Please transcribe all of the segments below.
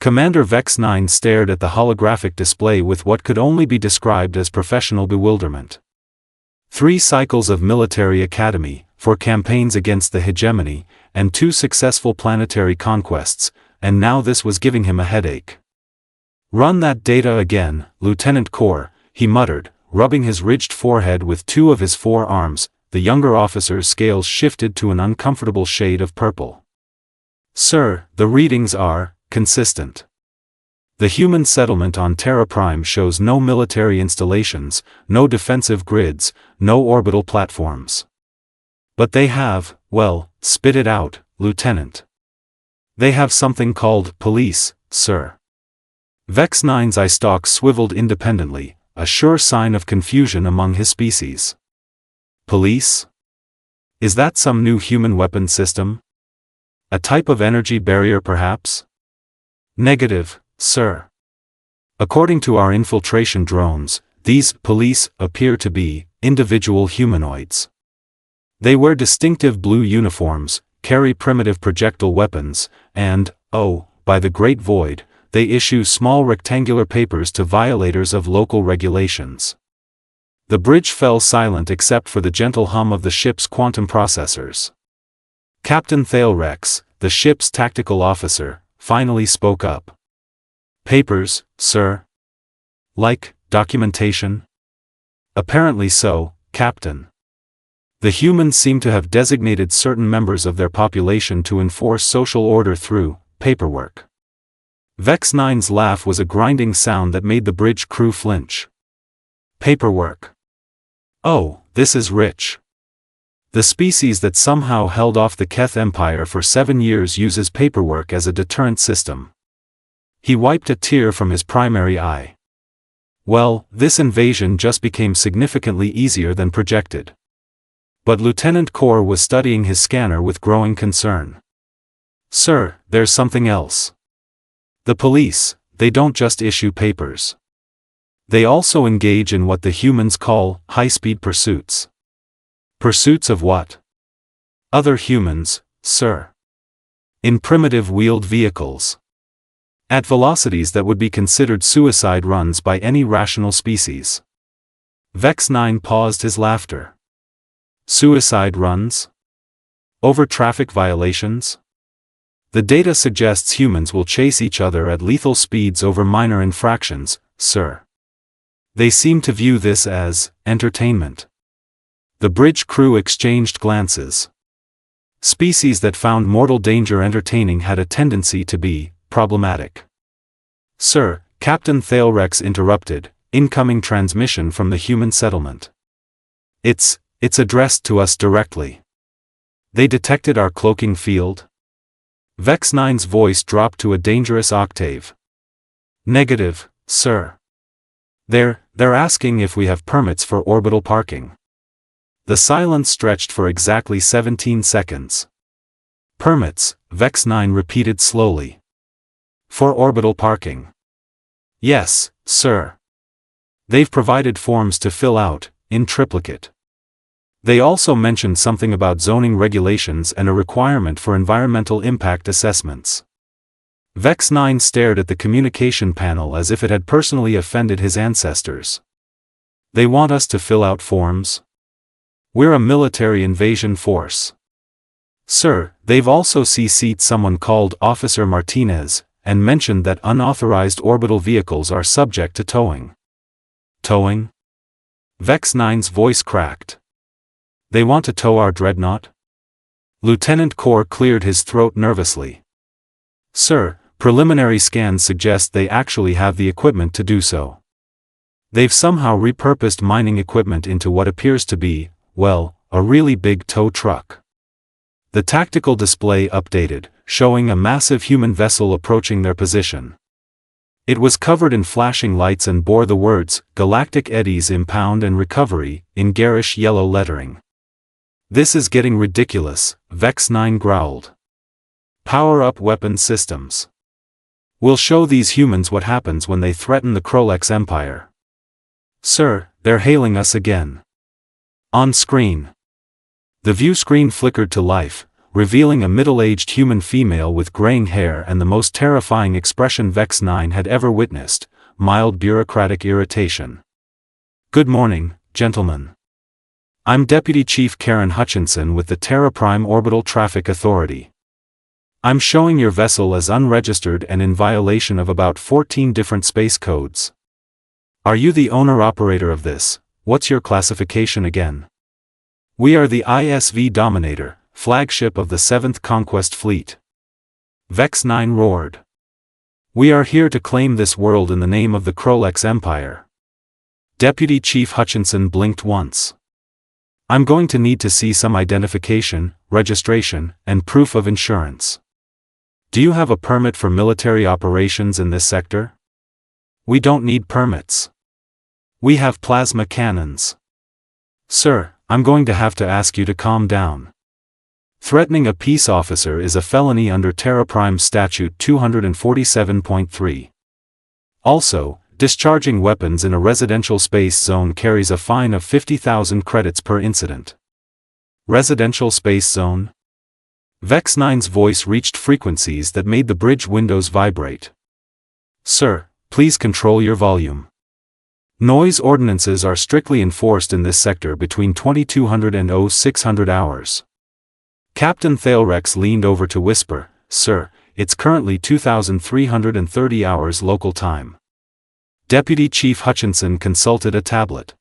Commander Vex-Nine stared at the holographic display with what could only be described as professional bewilderment. 3 cycles of military academy, 4 campaigns against the hegemony, and 2 successful planetary conquests, and now this was giving him a headache. "Run that data again, Lieutenant Core," he muttered, rubbing his ridged forehead with 2 of his 4 arms. The younger officer's scales shifted to an uncomfortable shade of purple. "Sir, the readings are consistent. The human settlement on Terra Prime shows no military installations, no defensive grids, no orbital platforms. But they have, well, spit it out, Lieutenant. They have something called police, sir." Vex-Nine's eye stalks swiveled independently, a sure sign of confusion among his species. Police? Is that some new human weapon system? A type of energy barrier perhaps? Negative, sir. According to our infiltration drones, these police appear to be individual humanoids. They wear distinctive blue uniforms, carry primitive projectile weapons, and, oh, by the great void, they issue small rectangular papers to violators of local regulations. The bridge fell silent except for the gentle hum of the ship's quantum processors. Captain Thalrex, the ship's tactical officer, finally spoke up. "Papers, sir? Like documentation?" "Apparently so, Captain. The humans seem to have designated certain members of their population to enforce social order through paperwork." Vex-Nine's laugh was a grinding sound that made the bridge crew flinch. Paperwork. Oh, this is rich. The species that somehow held off the Keth Empire for 7 years uses paperwork as a deterrent system. He wiped a tear from his primary eye. Well, this invasion just became significantly easier than projected. But Lieutenant Core was studying his scanner with growing concern. "Sir, there's something else. The police, they don't just issue papers. They also engage in what the humans call high-speed pursuits." "Pursuits of what?" "Other humans, sir. In primitive wheeled vehicles. At velocities that would be considered suicide runs by any rational species." Vex-Nine paused his laughter. "Suicide runs? Over traffic violations? The data suggests humans will chase each other at lethal speeds over minor infractions, sir. They seem to view this as entertainment." The bridge crew exchanged glances. Species that found mortal danger entertaining had a tendency to be problematic. "Sir," Captain Thalrex interrupted, "incoming transmission from the human settlement. It's addressed to us directly. They detected our cloaking field?" Vex-Nine's voice dropped to a dangerous octave. "Negative, sir. They're asking if we have permits for orbital parking." The silence stretched for exactly 17 seconds. "Permits," Vex-Nine repeated slowly. "For orbital parking?" "Yes, sir. They've provided forms to fill out, in triplicate. They also mentioned something about zoning regulations and a requirement for environmental impact assessments." Vex-Nine stared at the communication panel as if it had personally offended his ancestors. "They want us to fill out forms? We're a military invasion force." "Sir, they've also CC'd someone called Officer Martinez, and mentioned that unauthorized orbital vehicles are subject to towing." "Towing?" Vex-Nine's voice cracked. "They want to tow our dreadnought?" Lieutenant Core cleared his throat nervously. "Sir, preliminary scans suggest they actually have the equipment to do so. They've somehow repurposed mining equipment into what appears to be, well, a really big tow truck." The tactical display updated, showing a massive human vessel approaching their position. It was covered in flashing lights and bore the words, "Galactic Eddies Impound and Recovery," in garish yellow lettering. "This is getting ridiculous," Vex-Nine growled. "Power up weapon systems. We'll show these humans what happens when they threaten the Krolex Empire." "Sir, they're hailing us again." On screen. The view screen flickered to life, revealing a middle-aged human female with graying hair and the most terrifying expression Vex-Nine had ever witnessed, mild bureaucratic irritation. "Good morning, gentlemen. I'm Deputy Chief Karen Hutchinson with the Terra Prime Orbital Traffic Authority. I'm showing your vessel as unregistered and in violation of about 14 different space codes. Are you the owner-operator of this? What's your classification again?" "We are the ISV Dominator, flagship of the 7th Conquest Fleet." Vex-Nine roared. "We are here to claim this world in the name of the Krolex Empire." Deputy Chief Hutchinson blinked once. "I'm going to need to see some identification, registration, and proof of insurance. Do you have a permit for military operations in this sector?" "We don't need permits. We have plasma cannons." "Sir, I'm going to have to ask you to calm down. Threatening a peace officer is a felony under Terra Prime Statute 247.3. Also, discharging weapons in a residential space zone carries a fine of 50,000 credits per incident." "Residential space zone?" Vex-Nine's voice reached frequencies that made the bridge windows vibrate. "Sir, please control your volume. Noise ordinances are strictly enforced in this sector between 2200 and 0600 hours. Captain Thalrex leaned over to whisper, "Sir, it's currently 2330 hours local time." Deputy Chief Hutchinson consulted a tablet.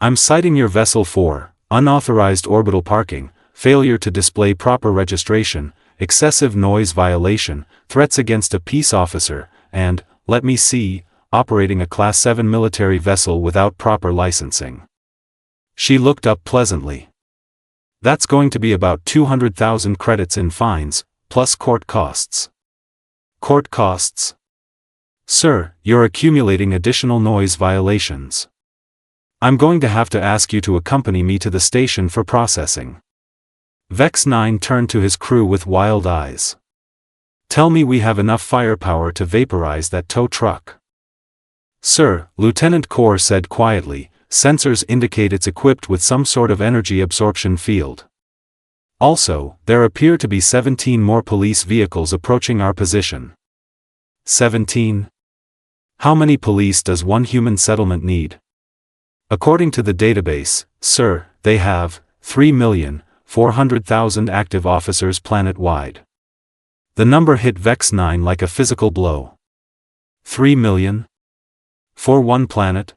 "I'm citing your vessel for unauthorized orbital parking, failure to display proper registration, excessive noise violation, threats against a peace officer, and, let me see, operating a Class 7 military vessel without proper licensing." She looked up pleasantly. "That's going to be about 200,000 credits in fines, plus court costs." "Court costs?" "Sir, you're accumulating additional noise violations. I'm going to have to ask you to accompany me to the station for processing." Vex-Nine turned to his crew with wild eyes. "Tell me we have enough firepower to vaporize that tow truck." "Sir," Lieutenant Core said quietly, "sensors indicate it's equipped with some sort of energy absorption field. Also, there appear to be 17 more police vehicles approaching our position." 17? How many police does one human settlement need? "According to the database, sir, they have 3,400,000 active officers planet-wide." The number hit Vex-Nine like a physical blow. 3 million? For one planet?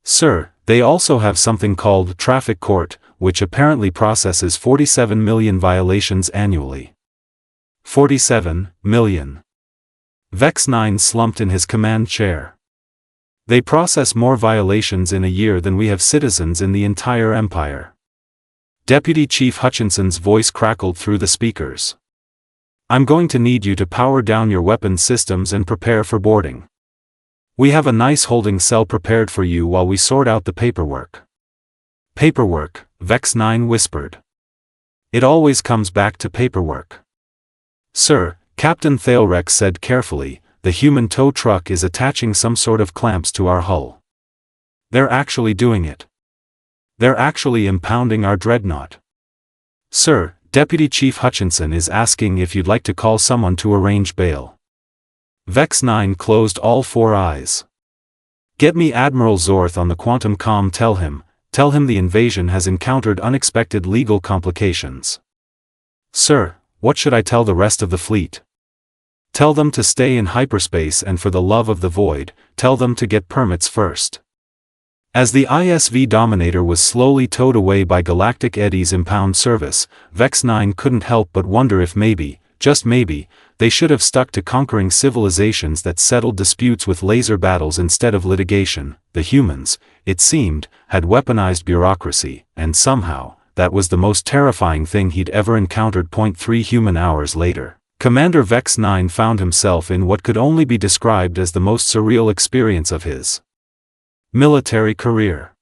"Sir, they also have something called Traffic Court, which apparently processes 47 million violations annually." 47 million. Vex-Nine slumped in his command chair. "They process more violations in a year than we have citizens in the entire empire." Deputy Chief Hutchinson's voice crackled through the speakers. "I'm going to need you to power down your weapons systems and prepare for boarding. We have a nice holding cell prepared for you while we sort out the paperwork." "Paperwork," Vex-Nine whispered. "It always comes back to paperwork." "Sir," Captain Thalrex said carefully, "the human tow truck is attaching some sort of clamps to our hull. They're actually doing it. They're actually impounding our dreadnought." "Sir, Deputy Chief Hutchinson is asking if you'd like to call someone to arrange bail." Vex-Nine closed all four eyes. "Get me Admiral Zorth on the quantum comm. Tell him the invasion has encountered unexpected legal complications." "Sir, what should I tell the rest of the fleet?" "Tell them to stay in hyperspace, and for the love of the void, tell them to get permits first." As the ISV Dominator was slowly towed away by Galactic Eddie's impound service, Vex-Nine couldn't help but wonder if maybe, just maybe, they should have stuck to conquering civilizations that settled disputes with laser battles instead of litigation. The humans, it seemed, had weaponized bureaucracy, and somehow, that was the most terrifying thing he'd ever encountered. 3 human hours later, Commander Vex-Nine found himself in what could only be described as the most surreal experience of his military career.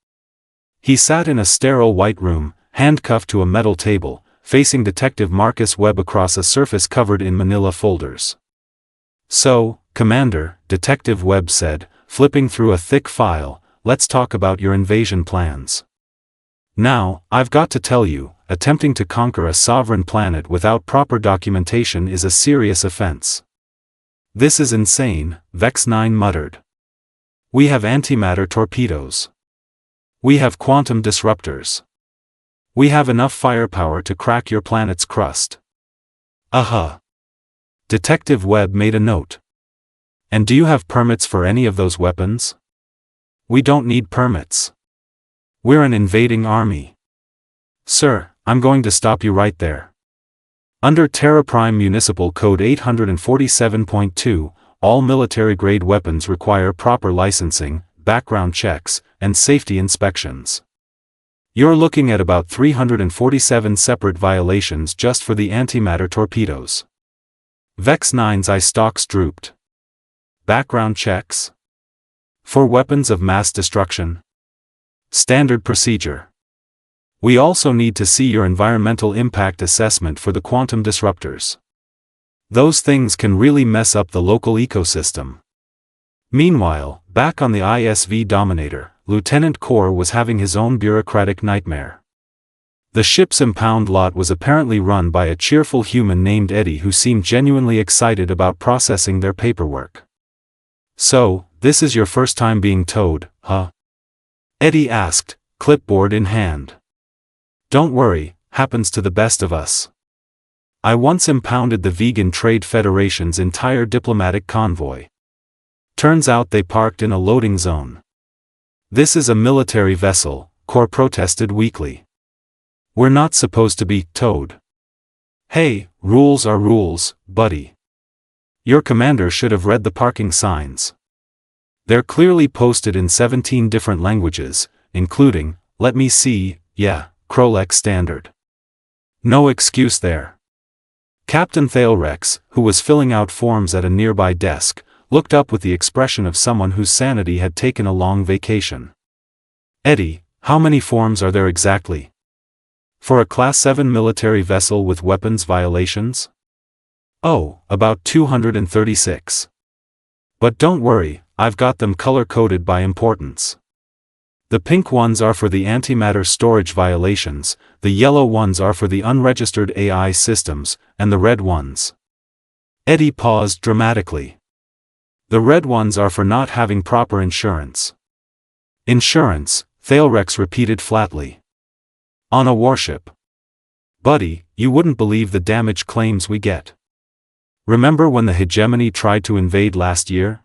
He sat in a sterile white room, handcuffed to a metal table, facing Detective Marcus Webb across a surface covered in manila folders. "So, Commander," Detective Webb said, flipping through a thick file, "let's talk about your invasion plans." Now, I've got to tell you, attempting to conquer a sovereign planet without proper documentation is a serious offense. This is insane, Vex-Nine muttered. We have antimatter torpedoes. We have quantum disruptors. We have enough firepower to crack your planet's crust. Detective Webb made a note. And do you have permits for any of those weapons? We don't need permits. We're an invading army. Sir, I'm going to stop you right there. Under Terra Prime Municipal Code 847.2, all military-grade weapons require proper licensing, background checks, and safety inspections. You're looking at about 347 separate violations just for the antimatter torpedoes. Vex-Nine's eye stalks drooped. Background checks? For weapons of mass destruction? Standard procedure. We also need to see your environmental impact assessment for the quantum disruptors. Those things can really mess up the local ecosystem. Meanwhile, back on the ISV Dominator, Lieutenant Core was having his own bureaucratic nightmare. The ship's impound lot was apparently run by a cheerful human named Eddie who seemed genuinely excited about processing their paperwork. So, this is your first time being towed, huh? Eddie asked, clipboard in hand. Don't worry, happens to the best of us. I once impounded the Vegan Trade Federation's entire diplomatic convoy. Turns out they parked in a loading zone. This is a military vessel, Core protested weakly. We're not supposed to be towed. Hey, rules are rules, buddy. Your commander should have read the parking signs. They're clearly posted in 17 different languages, including, let me see, Krolex Standard. No excuse there. Captain Thalrex, who was filling out forms at a nearby desk, looked up with the expression of someone whose sanity had taken a long vacation. Eddie, how many forms are there exactly? For a Class 7 military vessel with weapons violations? Oh, about 236. But don't worry, I've got them color-coded by importance. The pink ones are for the antimatter storage violations, the yellow ones are for the unregistered AI systems, and the red ones. Eddie paused dramatically. The red ones are for not having proper insurance. Insurance, Thalrex repeated flatly. On a warship. Buddy, you wouldn't believe the damage claims we get. Remember when the Hegemony tried to invade last year?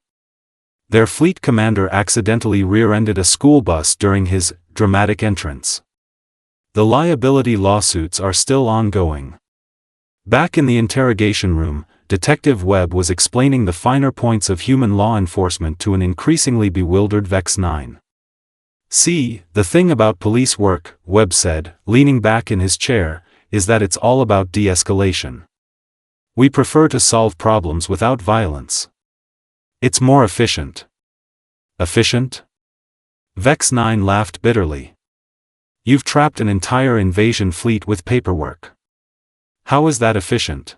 Their fleet commander accidentally rear-ended a school bus during his dramatic entrance. The liability lawsuits are still ongoing. Back in the interrogation room, Detective Webb was explaining the finer points of human law enforcement to an increasingly bewildered Vex-Nine. See, the thing about police work, Webb said, leaning back in his chair, is that it's all about de-escalation. We prefer to solve problems without violence. It's more efficient. Efficient? Vex-Nine laughed bitterly. You've trapped an entire invasion fleet with paperwork. How is that efficient?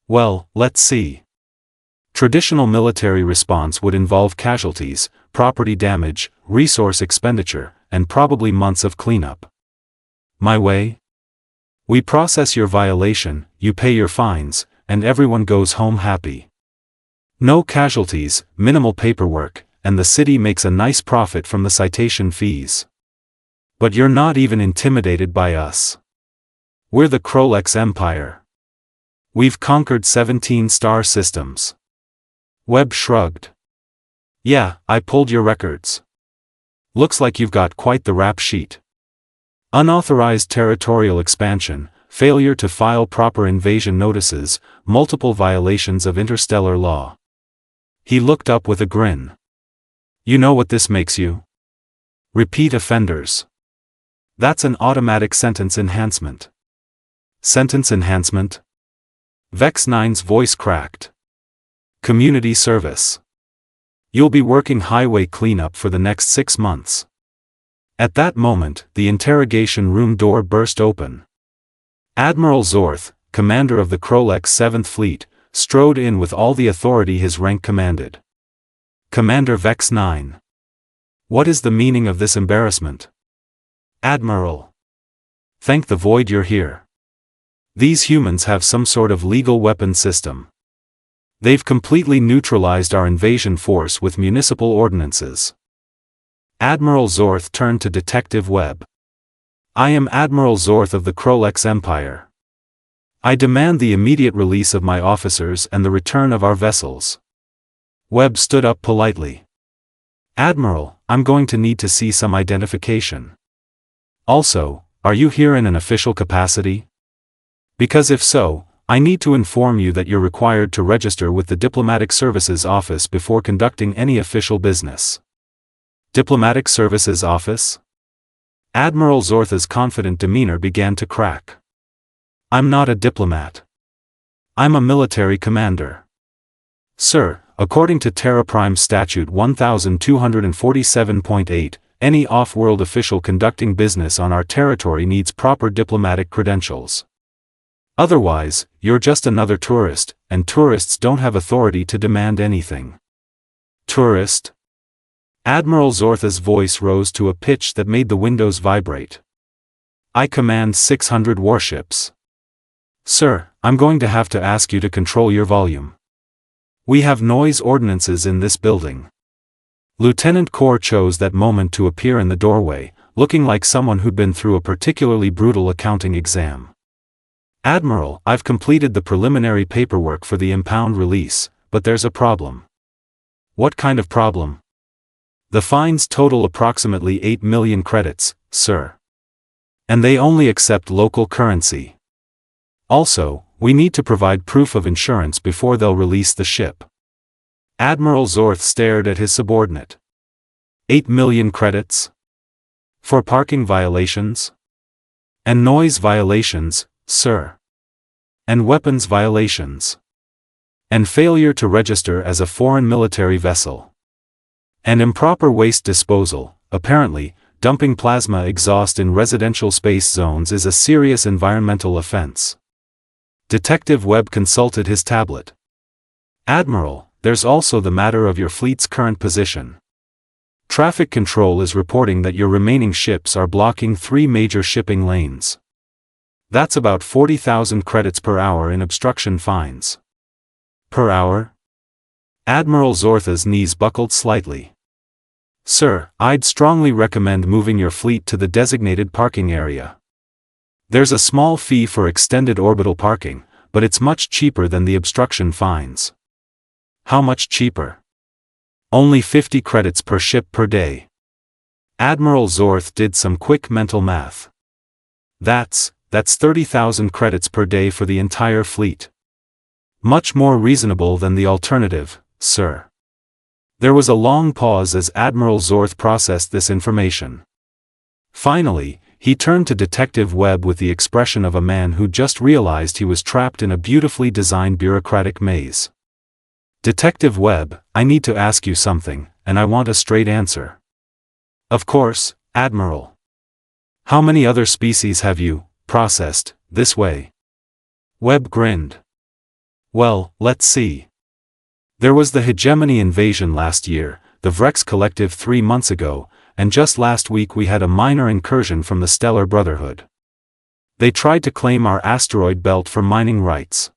Well, let's see. Traditional military response would involve casualties, property damage, resource expenditure, and probably months of cleanup. My way? We process your violation, you pay your fines, and everyone goes home happy. No casualties, minimal paperwork, and the city makes a nice profit from the citation fees. But you're not even intimidated by us. We're the Krolex Empire. We've conquered 17 star systems. Webb shrugged. Yeah, I pulled your records. Looks like you've got quite the rap sheet. Unauthorized territorial expansion, failure to file proper invasion notices, multiple violations of interstellar law. He looked up with a grin. You know what this makes you? Repeat offenders. That's an automatic sentence enhancement. Sentence enhancement? Vex-Nine's voice cracked. Community service. You'll be working highway cleanup for the next 6 months. At that moment, the interrogation room door burst open. Admiral Zorth, commander of the Krolex 7th Fleet, strode in with all the authority his rank commanded. Commander Vex-Nine. What is the meaning of this embarrassment? Admiral. Thank the void you're here. These humans have some sort of legal weapon system. They've completely neutralized our invasion force with municipal ordinances. Admiral Zorth turned to Detective Webb. I am Admiral Zorth of the Krolex Empire. I demand the immediate release of my officers and the return of our vessels. Webb stood up politely. Admiral, I'm going to need to see some identification. Also, are you here in an official capacity? Because if so, I need to inform you that you're required to register with the Diplomatic Services Office before conducting any official business. Diplomatic Services Office? Admiral Zorth's confident demeanor began to crack. I'm not a diplomat. I'm a military commander. Sir, according to Terra Prime Statute 1247.8, any off-world official conducting business on our territory needs proper diplomatic credentials. Otherwise, you're just another tourist, and tourists don't have authority to demand anything. Tourist? Admiral Zorth's voice rose to a pitch that made the windows vibrate. I command 600 warships. Sir, I'm going to have to ask you to control your volume. We have noise ordinances in this building. Lieutenant Core chose that moment to appear in the doorway, looking like someone who'd been through a particularly brutal accounting exam. Admiral, I've completed the preliminary paperwork for the impound release, but there's a problem. What kind of problem? The fines total approximately 8 million credits, sir. And they only accept local currency. Also, we need to provide proof of insurance before they'll release the ship. Admiral Zorth stared at his subordinate. 8 million credits? For parking violations? And noise violations, sir. And weapons violations. And failure to register as a foreign military vessel. And improper waste disposal. Apparently, dumping plasma exhaust in residential space zones is a serious environmental offense. Detective Webb consulted his tablet. Admiral, there's also the matter of your fleet's current position. Traffic control is reporting that your remaining ships are blocking 3 major shipping lanes. That's about 40,000 credits per hour in obstruction fines. Per hour? Admiral Zorth's knees buckled slightly. Sir, I'd strongly recommend moving your fleet to the designated parking area. There's a small fee for extended orbital parking, but it's much cheaper than the obstruction fines. How much cheaper? Only 50 credits per ship per day. Admiral Zorth did some quick mental math. That's 30,000 credits per day for the entire fleet. Much more reasonable than the alternative, sir. There was a long pause as Admiral Zorth processed this information. Finally, he turned to Detective Webb with the expression of a man who just realized he was trapped in a beautifully designed bureaucratic maze. Detective Webb, I need to ask you something, and I want a straight answer. Of course, Admiral. How many other species have you processed this way? Webb grinned. Well, let's see. There was the Hegemony invasion last year, the Vrex Collective 3 months ago, and just last week we had a minor incursion from the Stellar Brotherhood. They tried to claim our asteroid belt for mining rights.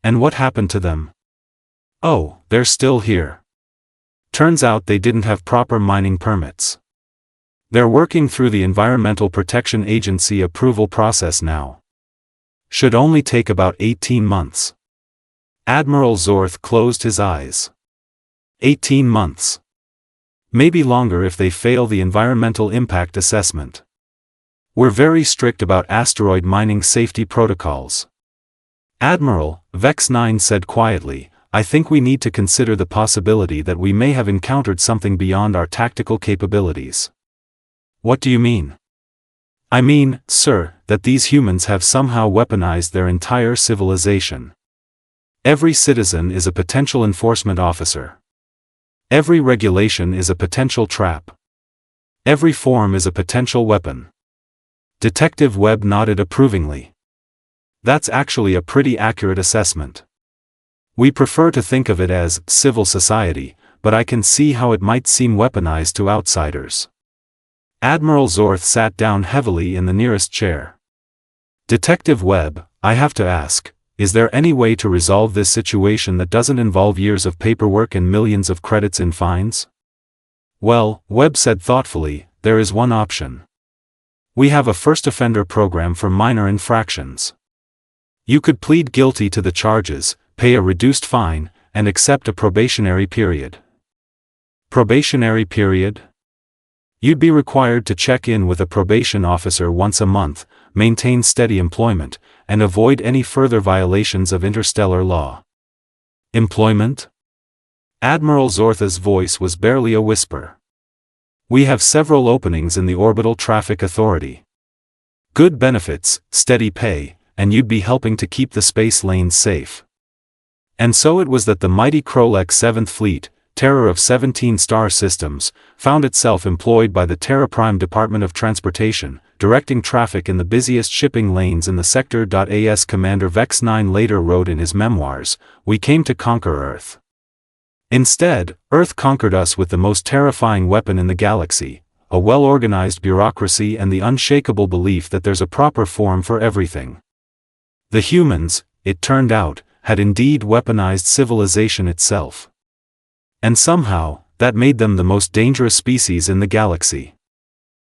And what happened to them? Oh, they're still here. Turns out they didn't have proper mining permits. They're working through the Environmental Protection Agency approval process now. Should only take about 18 months. Admiral Zorth closed his eyes. 18 months. Maybe longer if they fail the environmental impact assessment. We're very strict about asteroid mining safety protocols. Admiral, Vex-Nine said quietly, I think we need to consider the possibility that we may have encountered something beyond our tactical capabilities. What do you mean? I mean, sir, that these humans have somehow weaponized their entire civilization. Every citizen is a potential enforcement officer. Every regulation is a potential trap. Every form is a potential weapon. Detective Webb nodded approvingly. That's actually a pretty accurate assessment. We prefer to think of it as civil society, but I can see how it might seem weaponized to outsiders. Admiral Zorth sat down heavily in the nearest chair. Detective Webb, I have to ask, is there any way to resolve this situation that doesn't involve years of paperwork and millions of credits in fines? Well, Webb said thoughtfully, there is one option. We have a first offender program for minor infractions. You could plead guilty to the charges, pay a reduced fine, and accept a probationary period. Probationary period? You'd be required to check in with a probation officer once a month, maintain steady employment, and avoid any further violations of interstellar law. Employment? Admiral Zorth's voice was barely a whisper. We have several openings in the Orbital Traffic Authority. Good benefits, steady pay, and you'd be helping to keep the space lanes safe. And so it was that the mighty Krolex 7th Fleet, terror of 17 star systems, found itself employed by the Terra Prime Department of Transportation, directing traffic in the busiest shipping lanes in the sector. As Commander Vex-Nine later wrote in his memoirs, we came to conquer Earth. Instead, Earth conquered us with the most terrifying weapon in the galaxy, a well-organized bureaucracy and the unshakable belief that there's a proper form for everything. The humans, it turned out, had indeed weaponized civilization itself. And somehow, that made them the most dangerous species in the galaxy.